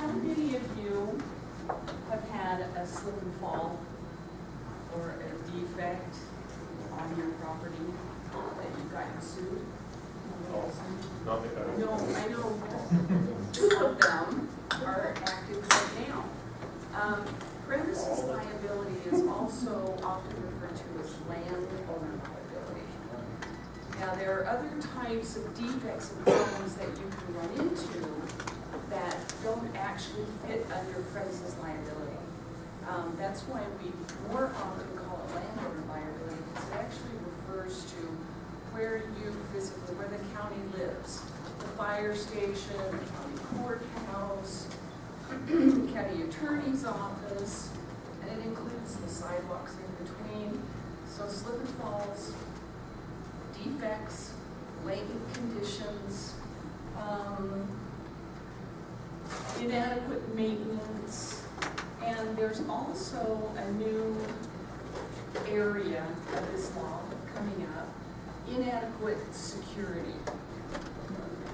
How many of you have had a slip and fall or a defect on your property that you've gotten sued? Not that I No, I know 2 of them are active right now. Premises liability is also often referred to as landowner liability. Now, there are other types of defects and problems that you can run into that don't actually fit under premises liability. That's why we more often call it landowner liability, because it actually refers to where you physically, where the county lives. The fire station, the county courthouse, county attorney's office, and it includes the sidewalks in between. So slip and falls, defects, latent conditions, inadequate maintenance, and there's also a new area of this law coming up, inadequate security.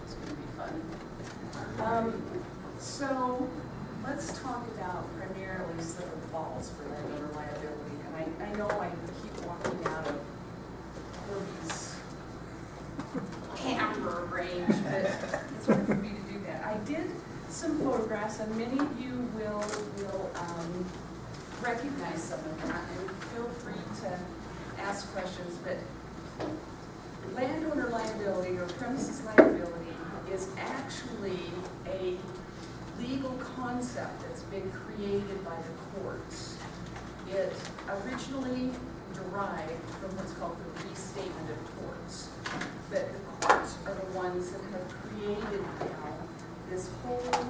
It's going to be fun. So let's talk about primarily slip and falls for landowner liability. And I know I keep walking out of Herbie's camera range, but it's hard for me to do that. I did some photographs, and many of you will recognize some of that, and feel free to ask questions. But landowner liability or premises liability is actually a legal concept that's been created by the courts. It originally derived from what's called the restatement of torts. But the courts are the ones that have created now this whole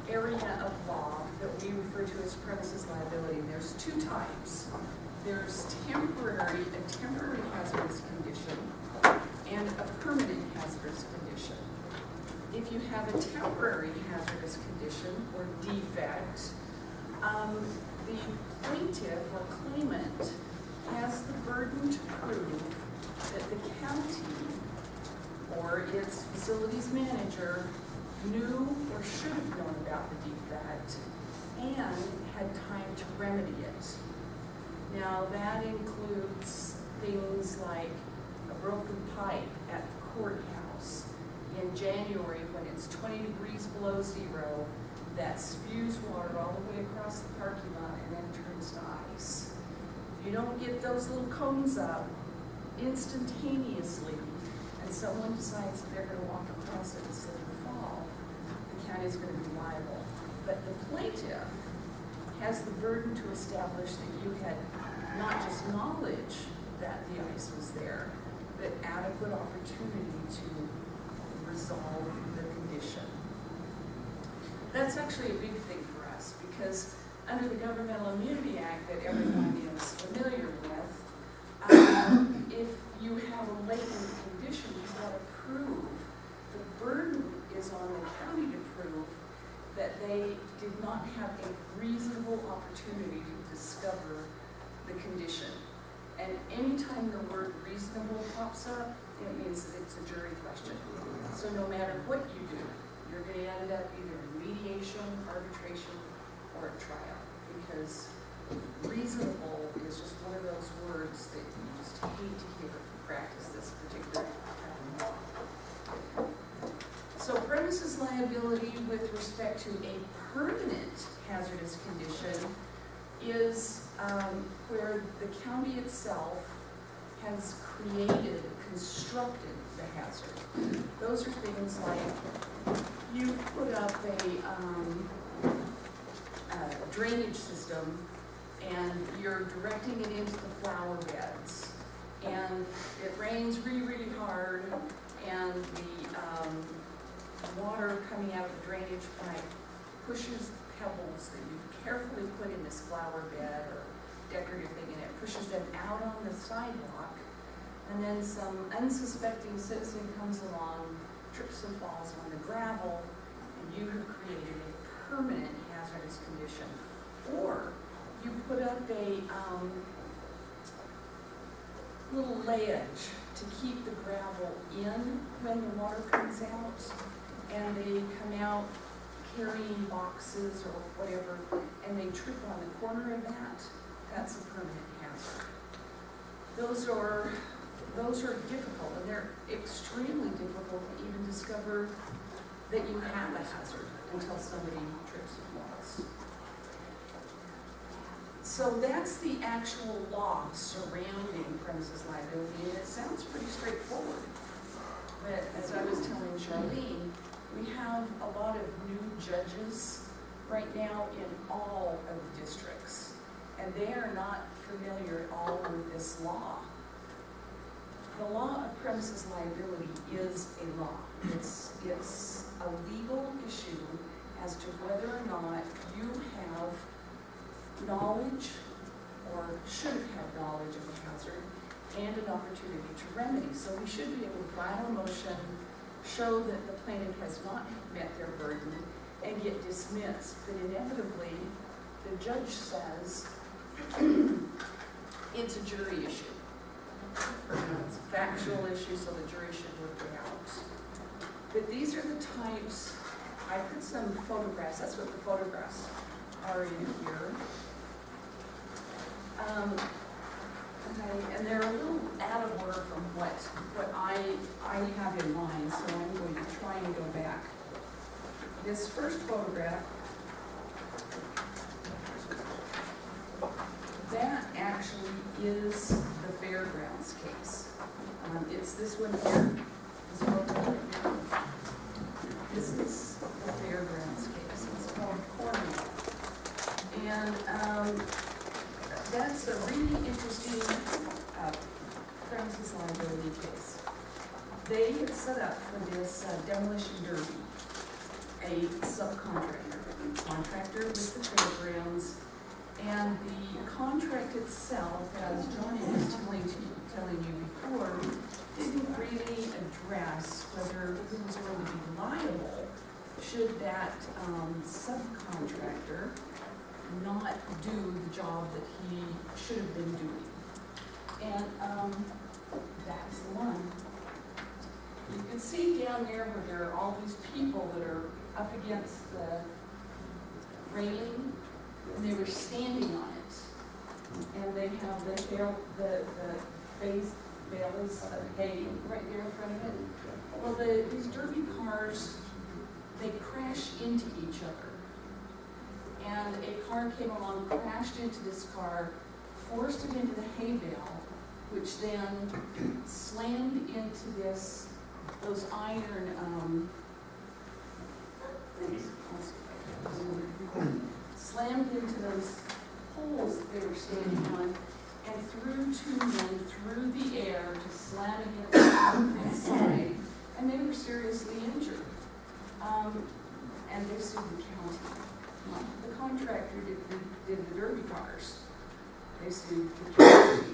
area of law that we refer to as premises liability. And there's 2 types. There's a temporary hazardous condition and a permanent hazardous condition. If you have a temporary hazardous condition or defect, the plaintiff or claimant has the burden to prove that the county or its facilities manager knew or should have known about the defect and had time to remedy it. Now, that includes things like a broken pipe at the courthouse in January when it's 20 degrees below zero that spews water all the way across the parking lot and then turns to ice. If you don't get those little cones up instantaneously and someone decides that they're going to walk across it and slip and fall, the county is going to be liable. But the plaintiff has the burden to establish that you had not just knowledge that the ice was there, but adequate opportunity to resolve the condition. That's actually a big thing for us because under the Governmental Immunity Act that everyone is familiar with, if you have a latent condition, you've got to prove, the burden is on the county to prove that they did not have a reasonable opportunity to discover the condition. And anytime the word reasonable pops up, it means that it's a jury question. So no matter what you do, you're going to end up either in mediation, arbitration, or a trial. Because reasonable is just one of those words that you just hate to hear if you practice this particular kind of law. So premises liability with respect to a permanent hazardous condition is where the county itself has created, constructed the hazard. Those are things like you put up a drainage system and you're directing it into the flower beds, and it rains really, really hard, and the water coming out of the drainage pipe pushes pebbles that you've carefully put in this flower bed or decorative thing, and it pushes them out on the sidewalk, and then some unsuspecting citizen comes along, trips and falls on the gravel, and you have created a permanent hazardous condition. Or you put up a little ledge to keep the gravel in when the water comes out, and they come out carrying boxes or whatever, and they trip on the corner of that, that's a permanent hazard. Those are difficult, and they're extremely difficult to even discover that you have a hazard until somebody trips and falls. So that's the actual law surrounding premises liability, and it sounds pretty straightforward. But as I was telling Charlene, we have a lot of new judges right now in all of the districts, and they are not familiar at all with this law. The law of premises liability is a law. It's a legal issue as to whether or not you have knowledge or should have had knowledge of the hazard and an opportunity to remedy. So we should be able to file a motion, show that the plaintiff has not met their burden, and get dismissed. But inevitably, the judge says it's a jury issue. It's a factual issue, so the jury should work it out. But these are the types, I put some photographs, that's what the photographs are in here. Okay, and they're a little out of order from what I have in mind, so I'm going to try and go back. This first photograph, that actually is the fairgrounds case. It's this one here, this photograph here. This is the fairgrounds case. It's called Cornwall. And that's a really interesting premises liability case. They had set up for this demolition derby a subcontractor, contractor with the fairgrounds, and the contract itself, as Johnny was telling you before, didn't really address whether who was going to be liable should that subcontractor not do the job that he should have been doing. And that's the one. You can see down there where there are all these people that are up against the railing, and they were standing on it. And they have the bales of hay right there in front of it. Well, these derby cars, they crash into each other. And a car came along, crashed into this car, forced it into the hay bale, which then slammed into those iron things. Slammed into those poles that they were standing on, and threw two men through the air to slam against the side, and they were seriously injured. And they sued the county. The contractor did the derby cars. They sued the county.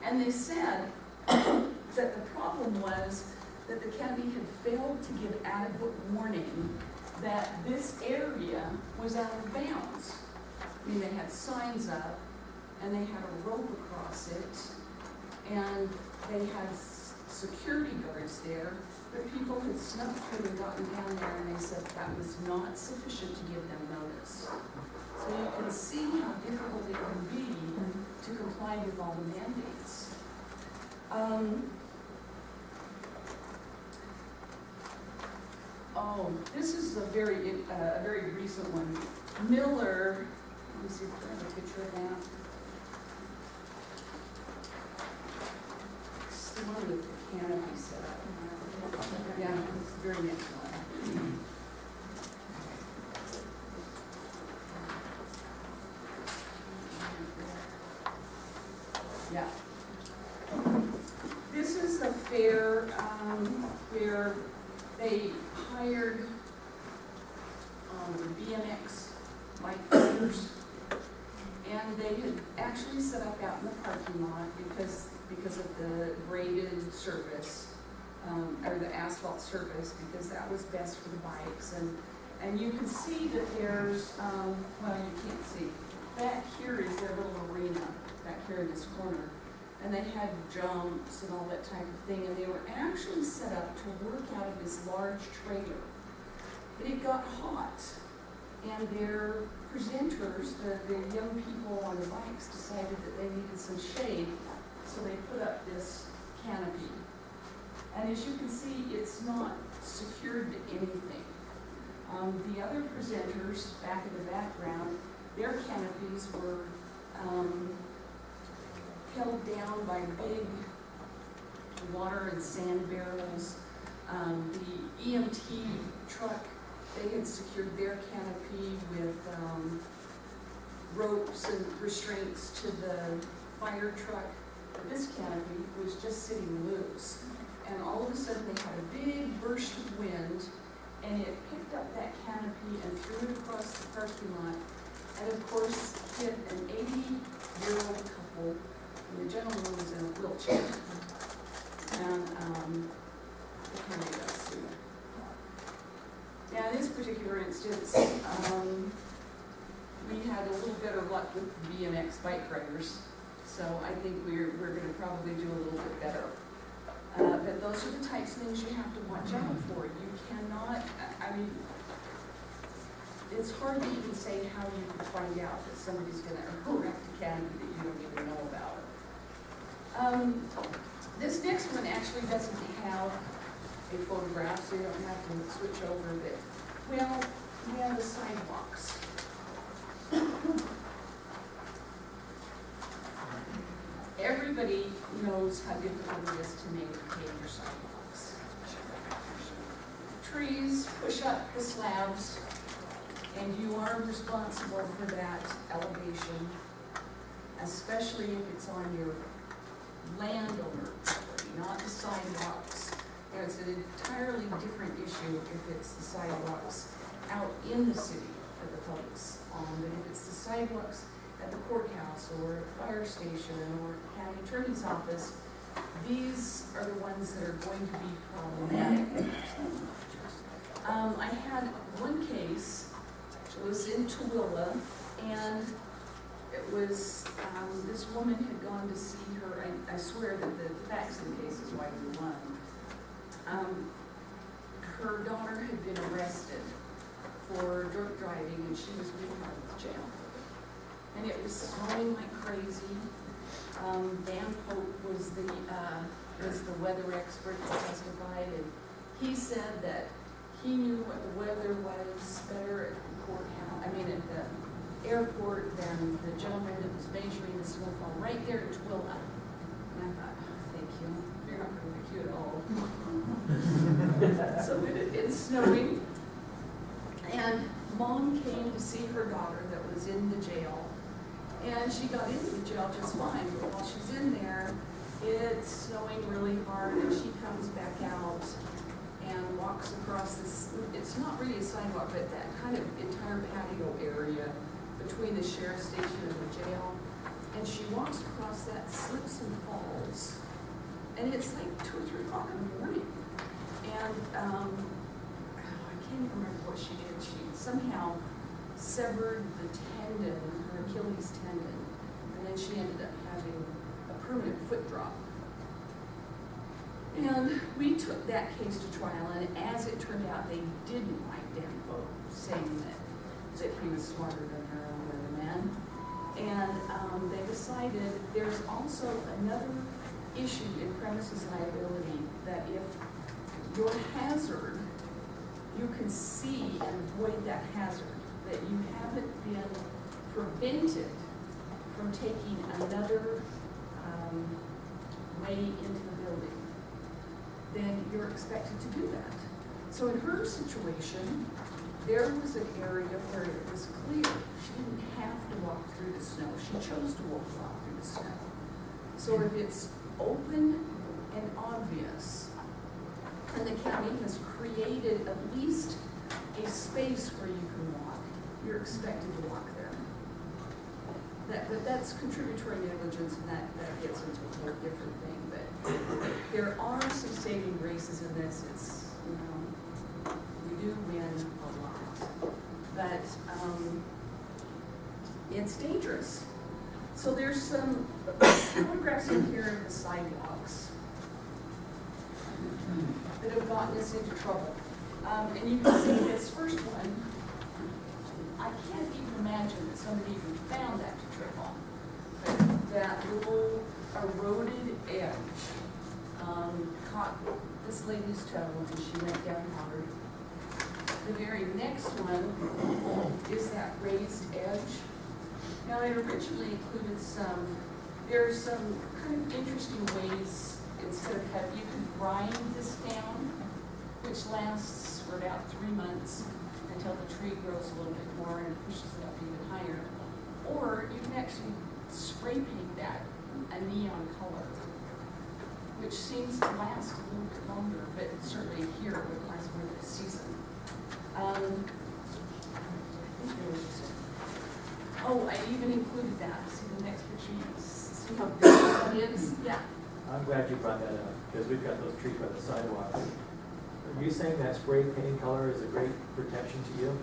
And they said that the problem was that the county had failed to give adequate warning that this area was out of bounds. I mean, they had signs up, and they had a rope across it, and they had security guards there, but people had snuck through and gotten down there, and they said that was not sufficient to give them notice. So you can see how difficult it can be to comply with all the mandates. This is a very recent one. Miller, let me see if I have a picture of that. It's the one with the canopy set up. Yeah, it's the very next one. Yeah. This is a fair where they hired BMX bike riders, and they had actually set up out in the parking lot because of the graded surface, or the asphalt surface, because that was best for the bikes. And you can see that there's, well, you can't see. Back here is their little arena, back here in this corner. And they had jumps and all that type of thing, and they were actually set up to work out of this large trailer. but it got hot, and their presenters, the young people on the bikes, decided that they needed some shade, so they put up this canopy. And as you can see, it's not secured to anything. The other presenters back in the background, their canopies were held down by big water and sand barrels. The EMT truck, they had secured their canopy with ropes and restraints to the fire truck. This canopy was just sitting loose. And all of a sudden they had a big burst of wind, and it picked up that canopy and threw it across the parking lot. And of course, hit an 80-year-old couple, and the gentleman was in a wheelchair. And the county got sued. Now, in this particular instance, we had a little bit of luck with BMX bike riders, so I think we're going to probably do a little bit better. But those are the types of things you have to watch out for. You cannot, I mean, it's hard to even say how you can find out that somebody's going to erect a canopy that you don't even know about. This next one actually doesn't have a photograph, so you don't have to switch over, but, well, we have the sidewalks. Everybody knows how difficult it is to maintain your sidewalks. Trees push up the slabs, and you are responsible for that elevation, especially if it's on your landowner property, not the sidewalks. You know, it's an entirely different issue if it's the sidewalks out in the city that the public's on, but if it's the sidewalks at the courthouse or at the fire station or county attorney's office, these are the ones that are going to be problematic. I had one case, it was in Tooele, and it was, this woman had gone to see her, I swear that the facts of the case is why we won. Her daughter had been arrested for drunk driving, and she was being out of jail. And it was snowing like crazy. Dan Pope was the weather expert that testified, and he said that he knew what the weather was better at the courthouse, at the airport than the gentleman that was measuring the snowfall right there at Tooele. And I thought, oh, thank you. You're not going to like you at all. So it's snowing, and Mom came to see her daughter that was in the jail, and she got into the jail just fine, but while she's in there, it's snowing really hard, and she comes back out and walks across this, it's not really a sidewalk, but that kind of entire patio area between the sheriff's station and the jail, and she walks across that, slips and falls, and it's like 2 or 3 o'clock in the morning. And I can't even remember what she did. She somehow severed the tendon, her Achilles tendon, and then she ended up having a permanent foot drop. And we took that case to trial, and as it turned out, they didn't like Dan Pope, saying that he was smarter than her and than the man. And they decided there's also another issue in premises liability, that if your hazard, you can see and avoid that hazard, that you haven't been prevented from taking another way into the building, then you're expected to do that. So in her situation, there was an area where it was clear. She didn't have to walk through the snow. She chose to walk through the snow. So if it's open and obvious, and the county has created at least a space where you can walk, you're expected to walk there. But that's contributory negligence, and that gets into a whole different thing. But there are some saving graces in this. It's, we do win a lot, but it's dangerous. So there's some photographs in here of the sidewalks that have gotten us into trouble. And you can see this first one. I can't even imagine that somebody even found that to trip on. But that little eroded edge caught this lady's toe and she went down hard. The very next one is that raised edge. Now, it originally included there's some kind of interesting ways, instead of you can grind this down, which lasts for about 3 months until the tree grows a little bit more and pushes it up even higher. Or you can actually spray paint that a neon color, which seems to last a little bit longer, but certainly here it would last more than a season. Oh, I even included that. See the next picture? See how big that is? Yeah. I'm glad you brought that up, because we've got those trees by the sidewalk. Are you saying that spray paint color is a great protection to you,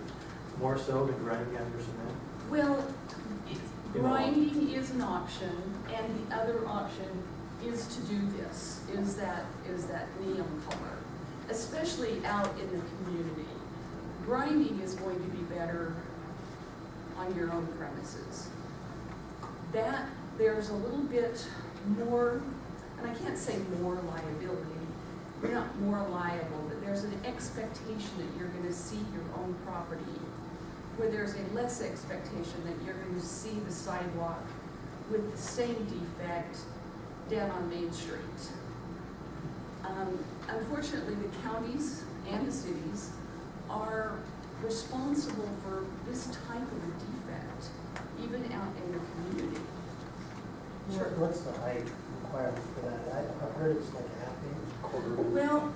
more so than grinding down your cement? Well, grinding is an option, and the other option is to do this, is that neon color, especially out in the community. Grinding is going to be better on your own premises. That, there's a little bit more, and I can't say more liability, you're not more liable, but there's an expectation that you're going to see your own property, where there's a less expectation that you're going to see the sidewalk with the same defect down on Main Street. Unfortunately, the counties and the cities are responsible for this type of a defect, even out in the community. What's the height requirement for that? I've heard it's like a half inch, quarter inch. Well,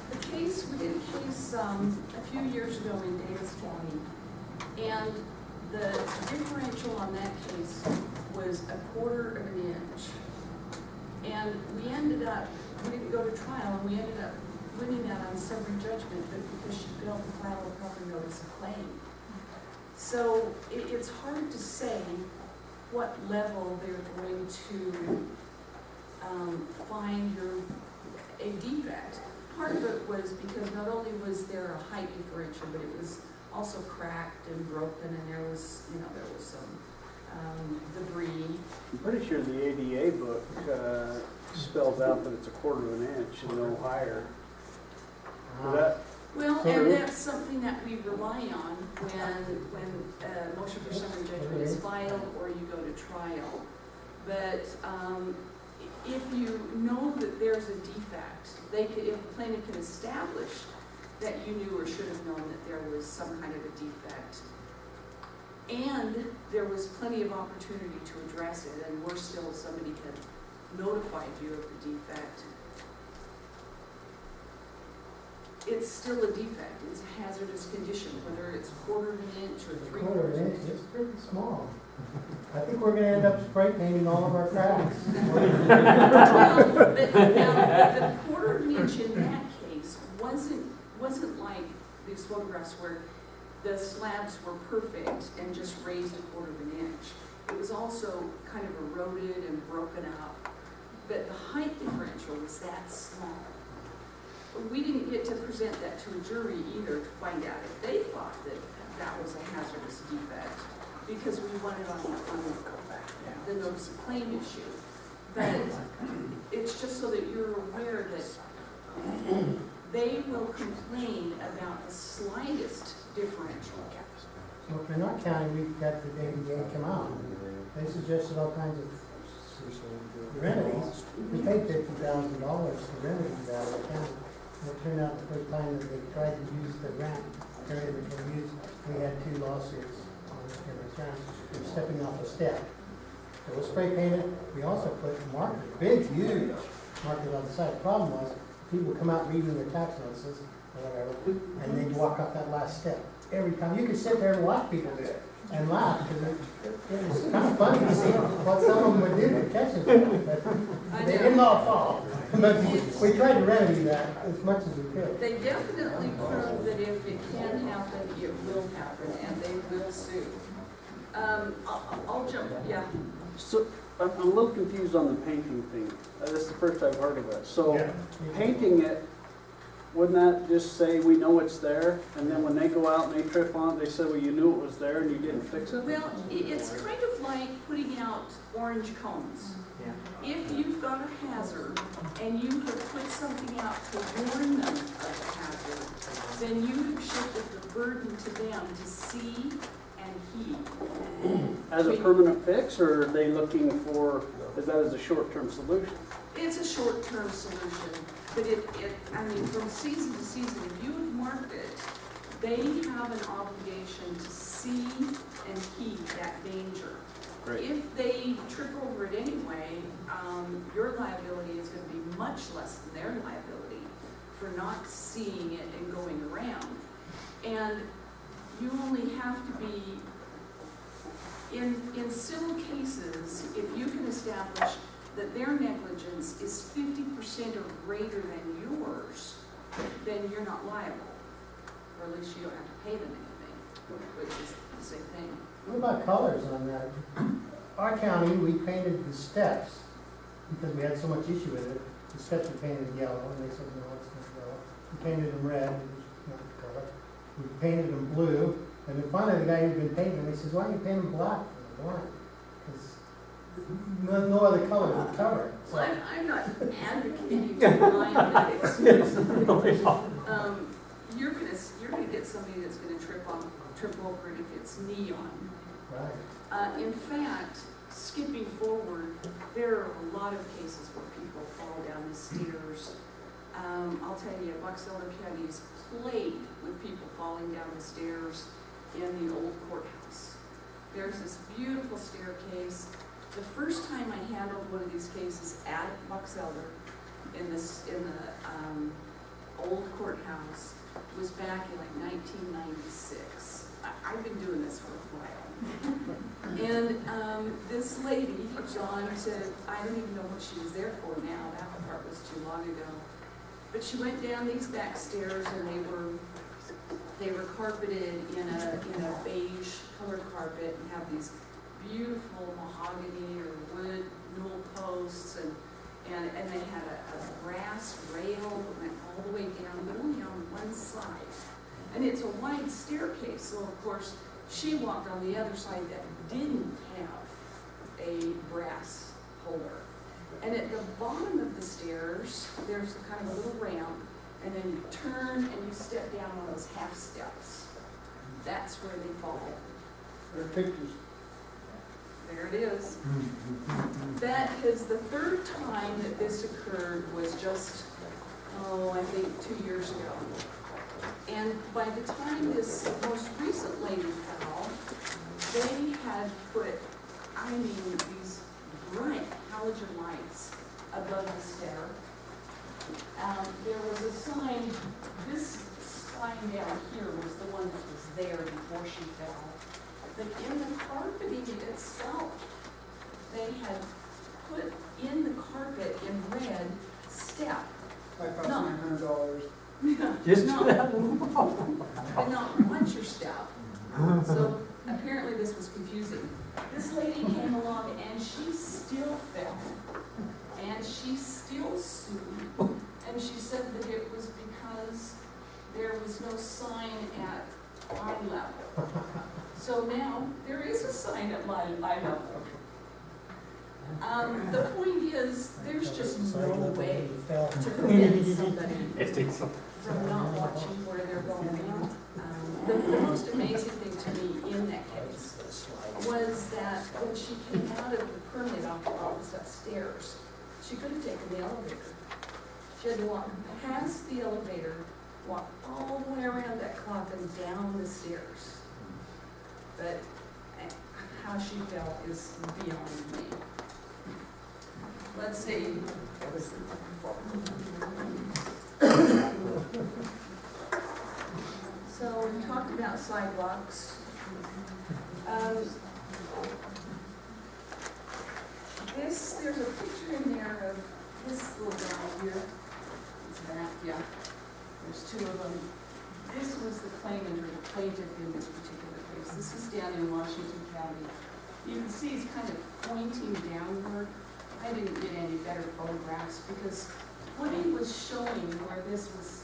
the case, we did a case a few years ago in Davis County, and the differential on that case was 1/4 of an inch. And we didn't go to trial, and we ended up winning that on summary judgment, but because she failed to file a proper notice of claim. So it's hard to say what level they're going to find a defect. Part of it was because not only was there a height differential, but it was also cracked and broken, and there was some debris. I'm pretty sure the ADA book spells out that it's 1/4 of an inch and no higher. Is that Well, true? and that's something that we rely on when a motion for summary judgment is filed or you go to trial. But if you know that there's a defect, if the plaintiff can establish that you knew or should have known that there was some kind of a defect, and there was plenty of opportunity to address it, and worse still, somebody had notified you of the defect, it's still a defect. It's a hazardous condition, whether it's 1/4 of an inch or 3/4 Quarter of of an an inch. inch, it's pretty small. I think we're gonna end up spray painting all of our cracks. Well, but now, the 1/4 of an inch in that case wasn't like these photographs where the slabs were perfect and just raised 1/4 of an inch. It was also kind of eroded and broken up, but the height differential was that small. We didn't get to present that to a jury either to find out if they thought that was a hazardous defect, because we wanted on the notice of claim issue. But it's just so that you're aware that they will complain about the slightest differential. So in our county, we've got the ADA come out. They suggested all kinds of remedies. We paid $50,000 for remedies out of the county. And it turned out the first time that they tried to use the grant area that they used, we had 2 lawsuits on the return for stepping off a step. It was spray painted. We also put markers, big, huge markers on the side. The problem was people come out reading their tax notices or whatever, and they'd walk up that last step. Every time you could sit there and watch people do it and laugh, because it was kind of funny to see what some of them would do to catch them. But they didn't all fall. But we tried to remedy that as much as we could. They definitely prove that if it can happen, it will happen, and they will sue. I'll jump, yeah. So I'm a little confused on the painting thing. This is the first I've heard of it. So Yeah. painting it, wouldn't that just say we know it's there? And then when they go out and they trip on it, they say, well, you knew it was there and you didn't fix it? Well, it's kind of like putting out orange cones. Yeah. If you've got a hazard and you have put something out to warn them of the hazard, then you have shifted the burden to them to see and heed. As a permanent fix, or are they looking for, is that as a short-term solution? It's a short-term solution, but I mean, from season to season, if you have marked it, they have an obligation to see and heed that danger. Great. If they trip over it anyway, your liability is going to be much less than their liability for not seeing it and going around. And you only have to be, in civil cases, if you can establish that their negligence is 50% or greater than yours, then you're not liable. Or at least you don't have to pay them anything, which is the same thing. What about colors on that? Our county, we painted the steps because we had so much issue with it. The steps were painted yellow, and they said, no, it's not yellow. We painted them red, it was not the color. We painted them blue, and then finally the guy who'd been painting them, he says, why don't you paint them black for the blind? Because no other color would cover it. So- Well, I'm not advocating to blind that exclusively. You're gonna get somebody that's gonna trip over it if it's neon. Right. In fact, skipping forward, there are a lot of cases where people fall down the stairs. I'll tell you, Box Elder County is plagued with people falling down the stairs in the old courthouse. There's this beautiful staircase. The first time I handled one of these cases at Box Elder in the old courthouse was back in like 1996. I've been doing this for a while. And this lady, John, said, I don't even know what she was there for now. That part was too long ago. But she went down these back stairs and they were carpeted in a beige colored carpet and have these beautiful mahogany or wood newel posts and they had a brass rail that went all the way down, but only on one side. And it's a wide staircase, so of course she walked on the other side that didn't have a brass holder. And at the bottom of the stairs, there's kind of a little ramp, and then you turn and you step down on those half steps. That's where they fall. There are pictures. There it is. That is the third time that this occurred was just, I think 2 years ago. And by the time this most recent lady fell, they had put, these bright halogen lights above the stair. There was a sign, this sign down here was the one that was there before she fell. But in the carpeting itself, they had put in the carpet in red, step. That cost me $100. Just No. that. But not watch your step. So apparently this was confusing. This lady came along and she still fell. And she still sued. And she said that it was because there was no sign at eye level. So now there is a sign at eye level. The point is, there's just no way to prevent somebody from not watching where they're going. The most amazing thing to me in that case was that when she came out of the permit office upstairs, she could have taken the elevator. She had to walk past the elevator, walk all the way around that clock and down the stairs. But how she felt is beyond me. Let's see. So we talked about sidewalks. There's a picture in there of this little guy here. It's back, yeah. There's two of them. This was the claimant or the plaintiff in this particular case. This is down in Washington County. You can see he's kind of pointing downward. I didn't get any better photographs because what he was showing where this was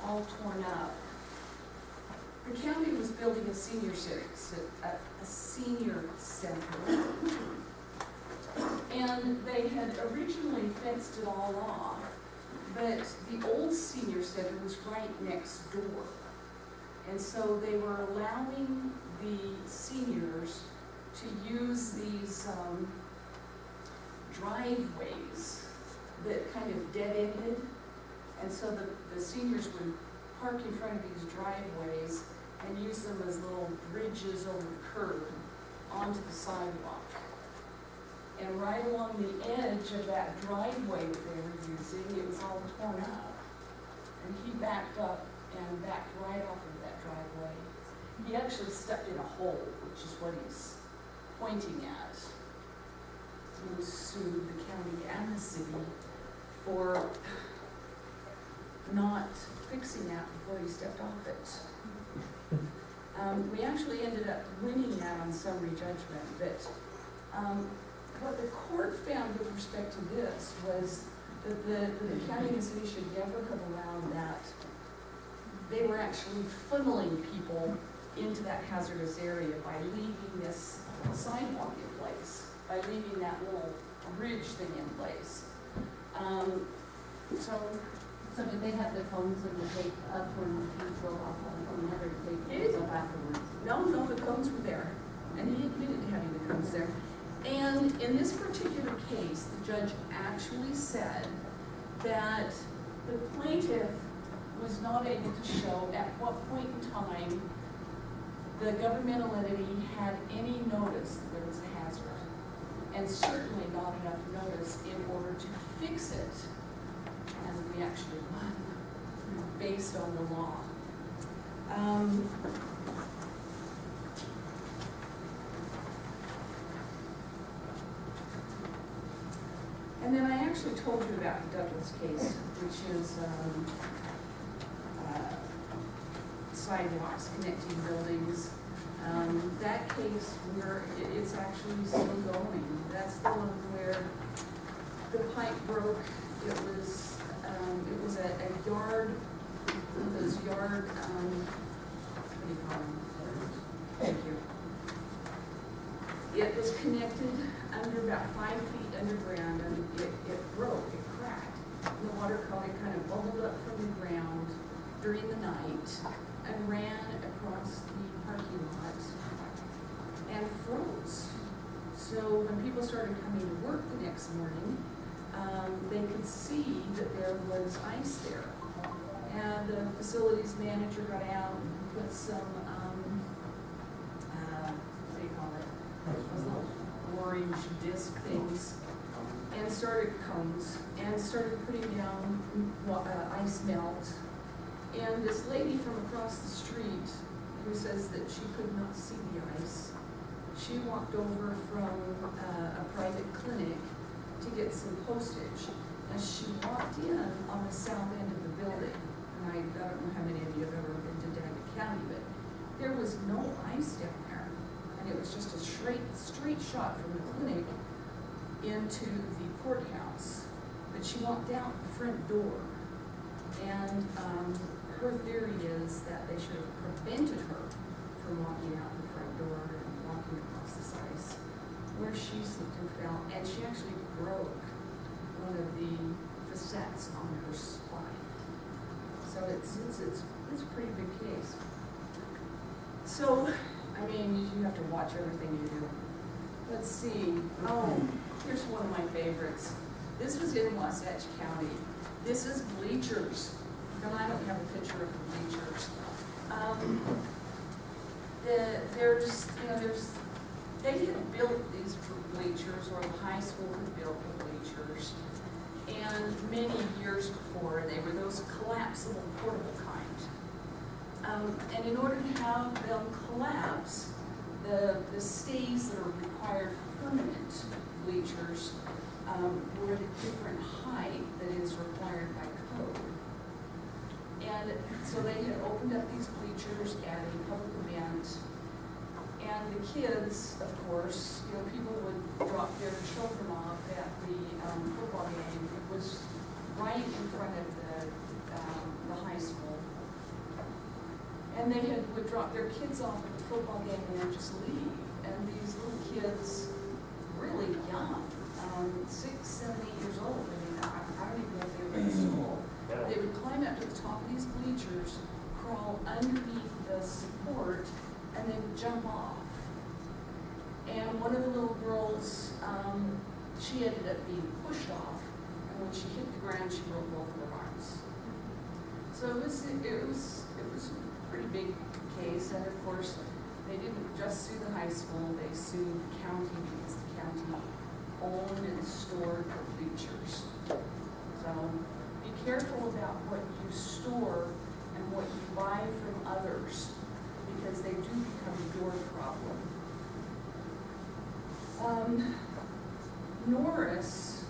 all torn up, the county was building a senior center. And they had originally fenced it all off, but the old senior center was right next door. And so they were allowing the seniors to use these driveways that kind of dead-ended. And so the seniors would park in front of these driveways and use them as little bridges over the curb onto the sidewalk. And right along the edge of that driveway that they were using, it was all torn up. And he backed up and backed right off of that driveway. He actually stepped in a hole, which is what he's pointing at. He sued the county and the city for not fixing that before he stepped off it. We actually ended up winning that on summary judgment, but what the court found with respect to this was that the county and the city should never have allowed that. They were actually funneling people into that hazardous area by leaving this sidewalk in place, by leaving that little bridge thing in place. So did they have the cones and the tape up when he drove off on the other tape up afterwards? No, the cones were there, and he admitted to having the cones there. And in this particular case, the judge actually said that the plaintiff was not able to show at what point in time the governmental entity had any notice that there was a hazard, and certainly not enough notice in order to fix it. And we actually won based on the law. And then I actually told you about the Douglas case, which is sidewalks connecting buildings. That case where it's actually still going. That's the one where the pipe broke. It was a yard, those yard, what do you call them? Thank you. It was connected under about 5 feet underground, and it broke, it cracked. And the water quality kind of bubbled up from the ground during the night and ran across the parking lot and froze. So when people started coming to work the next morning, they could see that there was ice there. And the facilities manager got out and put some, what do you call it? Those little orange disc things, and started cones, and started putting down ice melt. And this lady from across the street, who says that she could not see the ice, she walked over from a private clinic to get some postage. As she walked in on the south end of the building, and I don't know how many of you have ever been to Daggett County, but there was no ice down there. And it was just a straight shot from the clinic into the courthouse. But she walked out the front door, and her theory is that they should have prevented her from walking out the front door and walking across this ice, where she slipped and fell, and she actually broke one of the facets on her spine. So it's a pretty big case. So, I mean, you have to watch everything you do. Let's see. Oh, here's one of my favorites. This was in Wasatch County. This is bleachers. No, I don't have a picture of the bleachers. They had built these bleachers, or the high school had built the bleachers, and many years before, they were those collapsible portable kind. And in order to have them collapse, the stays that are required for permanent bleachers were at a different height that is required by code. And so they had opened up these bleachers at a public event, And the kids, of course, you know, people would drop their children off at the football game. It was right in front of the high school. And they would drop their kids off at the football game and then just leave. And these little kids, really young, 6, 7, 8 years old. I mean, I don't even know if they were in school. They would climb up to the top of these bleachers, crawl underneath the support, and then jump off. And one of the little girls, she ended up being pushed off, and when she hit the ground, she broke both of her arms. So it was a pretty big case, and of course, they didn't just sue the high school, they sued the county because the county owned and stored the bleachers. So be careful about what you store and what you buy from others, because they do become your problem. Norris,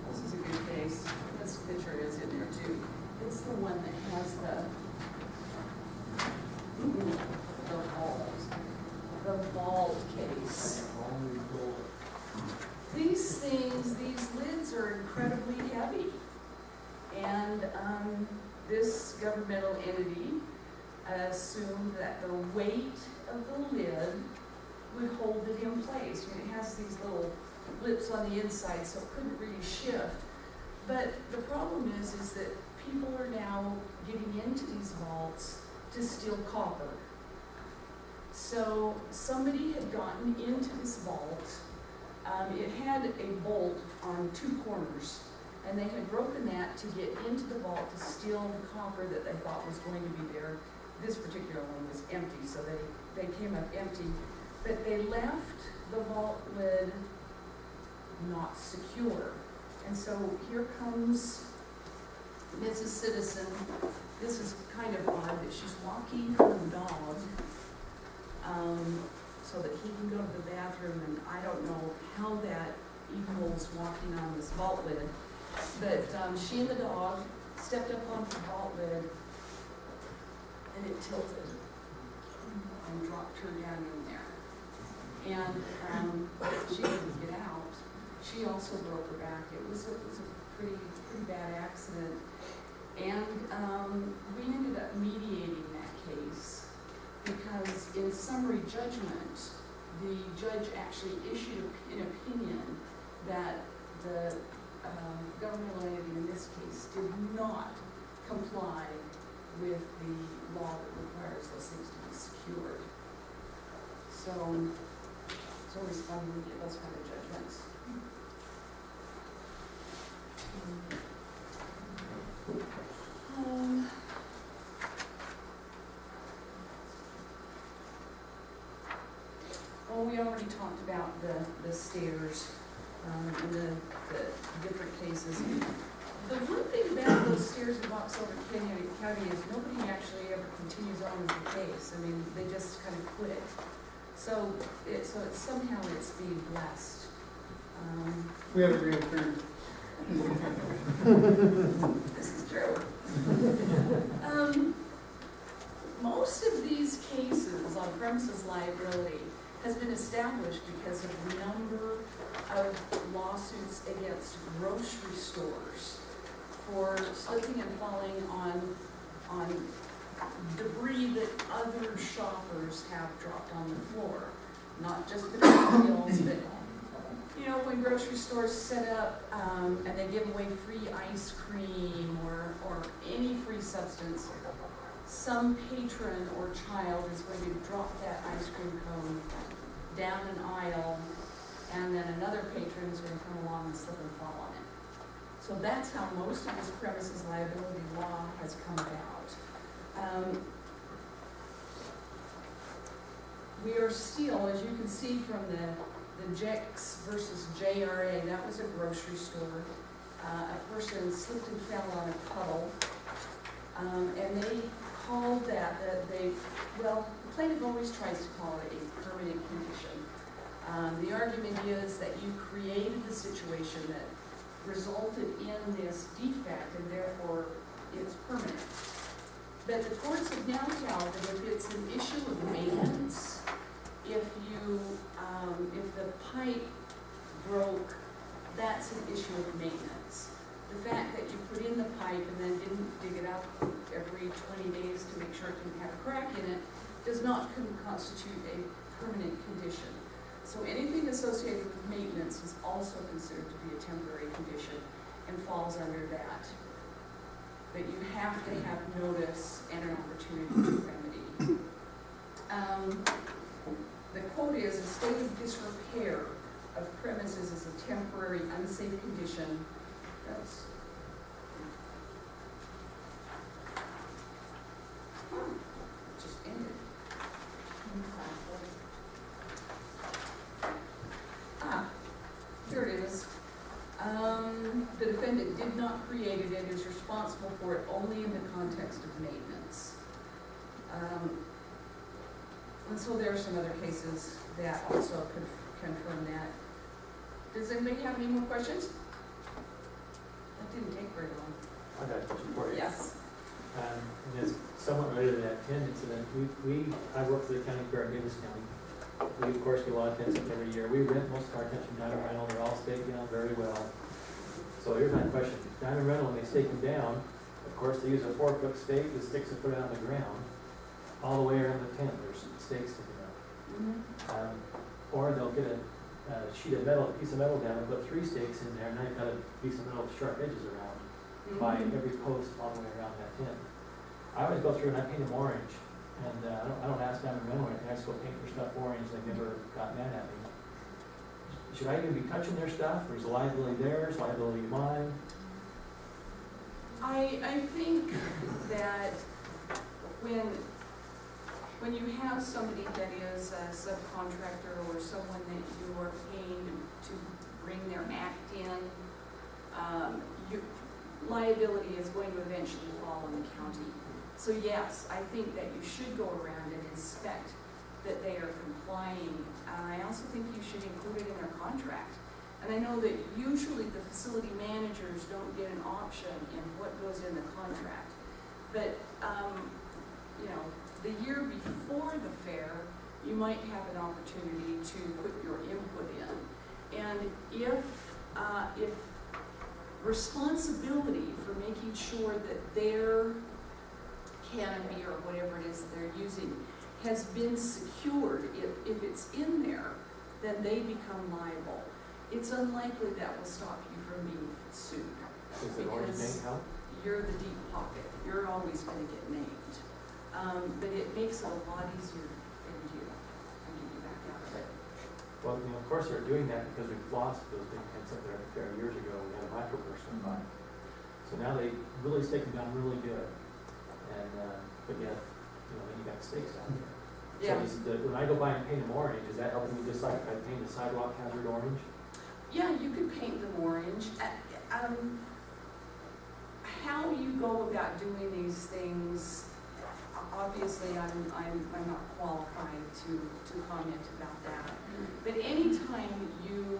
this is a good case. This picture is in there too. It's the one that has the vault case. These things, these lids are incredibly heavy. And this governmental entity assumed that the weight of the lid would hold it in place. I mean, it has these little lips on the inside, so it couldn't really shift. But the problem is that people are now getting into these vaults to steal copper. So somebody had gotten into this vault. It had a bolt on 2 corners, and they had broken that to get into the vault to steal the copper that they thought was going to be there. This particular one was empty, so they came up empty. But they left the vault lid not secure. And so here comes Mrs. Citizen. This is kind of odd that she's walking her dog so that he can go to the bathroom, and I don't know how that equals walking on this vault lid. But she and the dog stepped up on the vault lid, and it tilted and dropped her down in there. And she didn't get out. She also broke her back. It was a pretty bad accident. And we ended up mediating that case because in summary judgment, the judge actually issued an opinion that the governmental entity in this case did not comply with the law that requires those things to be secured. So it's always fun when we get those kind of judgments. Well, we already talked about the stairs and the different cases. The one thing about those stairs in Box Elder County is nobody actually ever continues on with the case. I mean, they just kind of quit. So somehow it's being blessed. We have a green attorney. This is true. Most of these cases on premises liability has been established because of the number of lawsuits against grocery stores for slipping and falling on debris that other shoppers have dropped on the floor. Not just the meals, but you know, when grocery stores set up and they give away free ice cream or any free substance, some patron or child is going to drop that ice cream cone down an aisle, and then another patron is going to come along and slip and fall on it. So that's how most of this premises liability law has come about. We are still, as you can see from the JEX versus JRA, that was a grocery store. A person slipped and fell on a puddle, and they called the plaintiff always tries to call it a permanent condition. The argument is that you created the situation that resulted in this defect, and therefore it's permanent. But the courts have now held that if it's an issue of maintenance, if the pipe broke, that's an issue of maintenance. The fact that you put in the pipe and then didn't dig it up every 20 days to make sure it didn't have a crack in it does not constitute a permanent condition. So anything associated with maintenance is also considered to be a temporary condition and falls under that. But you have to have notice and an opportunity to remedy. The quote is, a state of disrepair of premises is a temporary unsafe condition. That's just ended. Here it is. The defendant did not create it and is responsible for it only in the context of maintenance. And so there are some other cases that also confirm that. Does anybody have any more questions? That didn't take very long. I got a question for you. Yes. And it's somewhat related to that tin incident. I work for the county fair in Davis County. We, of course, get a lot of tents up every year. We rent most of our tents from Diamond Rental. They're all staked down very well. So here's my question. Diamond Rental, when they stake them down, of course, they use a 4-foot stake that sticks a foot out on the ground. All the way around the tent, there's stakes sticking up. Mm-hmm. Or they'll get a sheet of metal, a piece of metal down and put 3 stakes in there, and now you've got a piece of metal with sharp edges around by every post all the way around that tent. I always go through and I paint them orange, and I don't ask Diamond Rental or anything. I just go paint their stuff orange. They never got mad at me. Should I even be touching their stuff, or is the liability theirs, liability mine? I think that when you have somebody that is a subcontractor or someone that you are paying to bring their act in, your liability is going to eventually fall on the county. So yes, I think that you should go around and inspect that they are complying. I also think you should include it in their contract. And I know that usually the facility managers don't get an option in what goes in the contract. But, you know, the year before the fair, you might have an opportunity to put your input in. And if responsibility for making sure that their canopy or whatever it is that they're using has been secured, if it's in there, then they become liable. It's unlikely that will stop you from being sued. Does the orange paint help? You're the deep pocket. You're always going to get named. But it makes it a lot easier for you to get you back out of it. Well, you know, of course they're doing that because we've lost those big tents up there at the fair years ago. We had a microburst come by. So now they really stake them down really good. And, but yet, you know, then you got the stakes out there. Yeah. So when I go by and paint them orange, is that helping me just like if I paint the sidewalk hazard orange? Yeah, you could paint them orange. How you go about doing these things, obviously I'm not qualified to comment about that. But anytime you,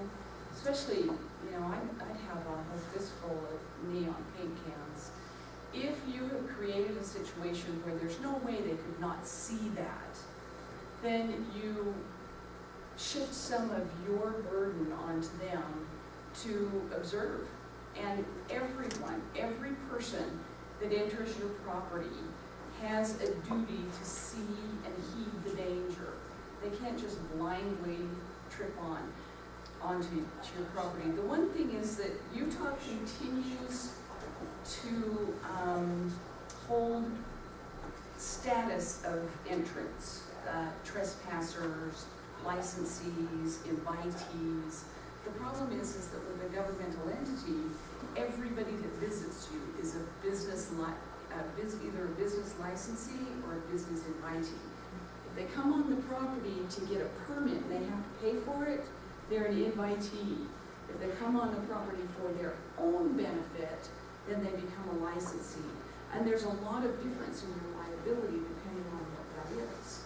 especially, you know, I'd have a fistful of neon paint cans. If you have created a situation where there's no way they could not see that, then you shift some of your burden onto them to observe. And everyone, every person that enters your property has a duty to see and heed the danger. They can't just blindly trip onto your property. The one thing is that Utah continues to hold status of entrance, trespassers, licensees, invitees. The problem is that with a governmental entity, everybody that visits you is a business either a business licensee or a business invitee. If they come on the property to get a permit and they have to pay for it, they're an invitee. If they come on the property for their own benefit, then they become a licensee. And there's a lot of difference in your liability depending on what that is.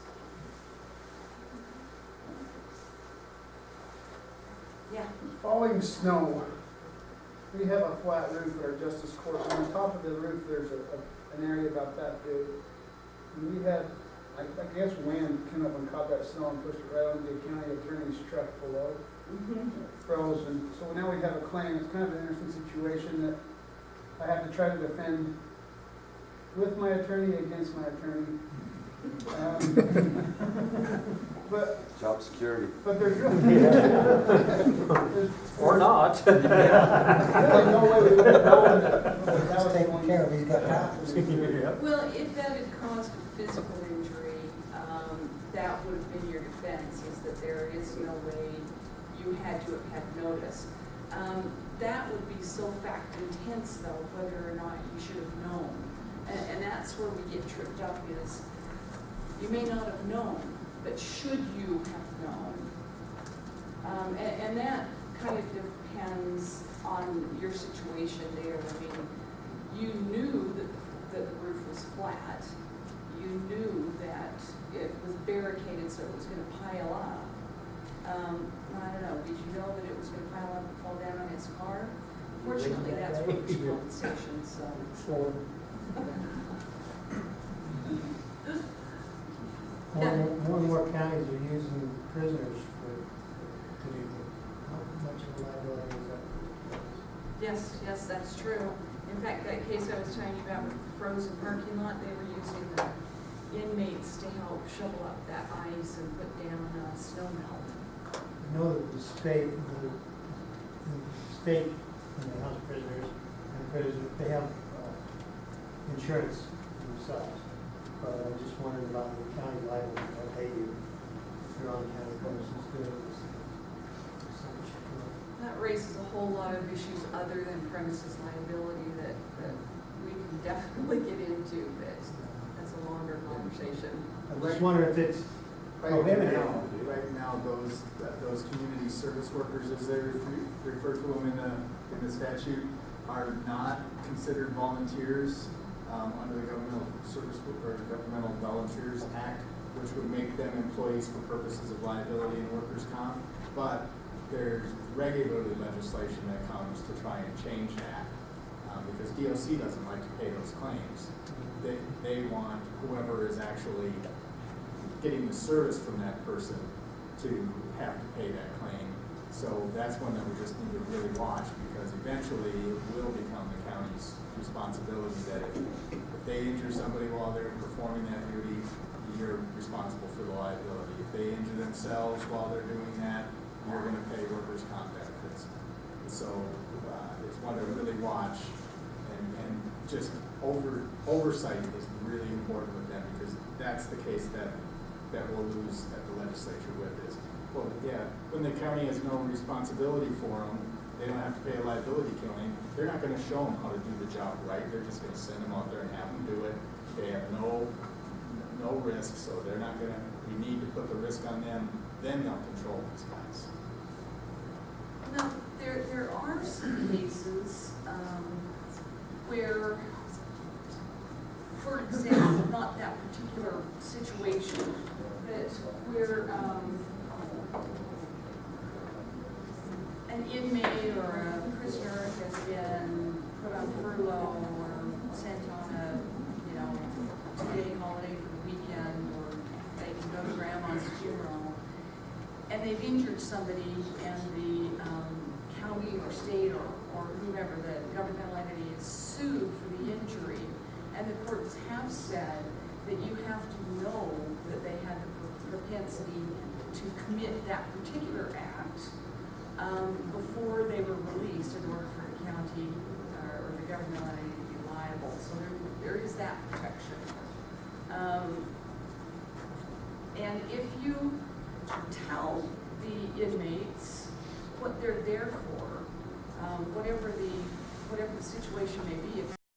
Yeah. Falling snow, we have a flat roof at our justice court, and on top of the roof, there's an area about that big. And we had, I guess wind came up and caught that snow and pushed it right onto the county attorney's truck below. Froze, and so now we have a claim. It's kind of an interesting situation that I have to try to defend with my attorney against my attorney. But Job security. But there's really, Or not. really no way we would have known that That's was taken going care of, he's got problems. Well, if that had caused a physical injury, that would have been your defense, is that there is no way you had to have had notice. That would be so fact intense though, whether or not you should have known. And that's where we get tripped up is, you may not have known, but should you have known? And that kind of depends on your situation there. I mean, you knew that the roof was flat. You knew that it was barricaded so it was going to pile up. I don't know, did you know that it was going to pile up and fall down on his car? Fortunately, that's workers' compensation, so. More and more counties are using prisoners to do that. How much of a liability is that? Yes, that's true. In fact, that case I was telling you about with the frozen parking lot, they were using the inmates to help shovel up that ice and put down snow melt. I know that the state and the house prisoners and prisoners, they have insurance themselves. But I just wondered about the county liability, what they do. If they're on county premises doing this. That raises a whole lot of issues other than premises liability that we can definitely get into, but that's a longer conversation. I just wonder if it's prohibited. Right now, those community service workers, as they refer to them in the statute, are not considered volunteers under the Governmental Volunteers Act, which would make them employees for purposes of liability and workers' comp. But there's regularly legislation that comes to try and change that because DOC doesn't like to pay those claims. They want whoever is actually getting the service from that person to have to pay that claim. So that's one that we just need to really watch, because eventually it will become the county's responsibility that if they injure somebody while they're performing that duty, you're responsible for the liability. If they injure themselves while they're doing that, you're going to pay workers' comp benefits. So it's one to really watch, and just oversight is really important with them, because that's the case that we'll lose at the legislature with is, well, yeah, when the county has no responsibility for them, they don't have to pay a liability claim. They're not going to show them how to do the job right. They're just going to send them out there and have them do it. They have no risk, so they're not going to. We need to put the risk on them. Then they'll control these guys. Now, there are some cases where, for example, not that particular situation, but where an inmate or a prisoner has been put on furlough or sent on a, 2-day holiday for the weekend, or they can go to grandma's funeral, and they've injured somebody, and the county or state or whoever, the governmental entity, is sued for the injury, and the courts have said that you have to know that they had the propensity to commit that particular act before they were released in order for the county or the governmental entity to be liable. So there is that protection. And if you tell the inmates what they're there for, whatever the situation may be, if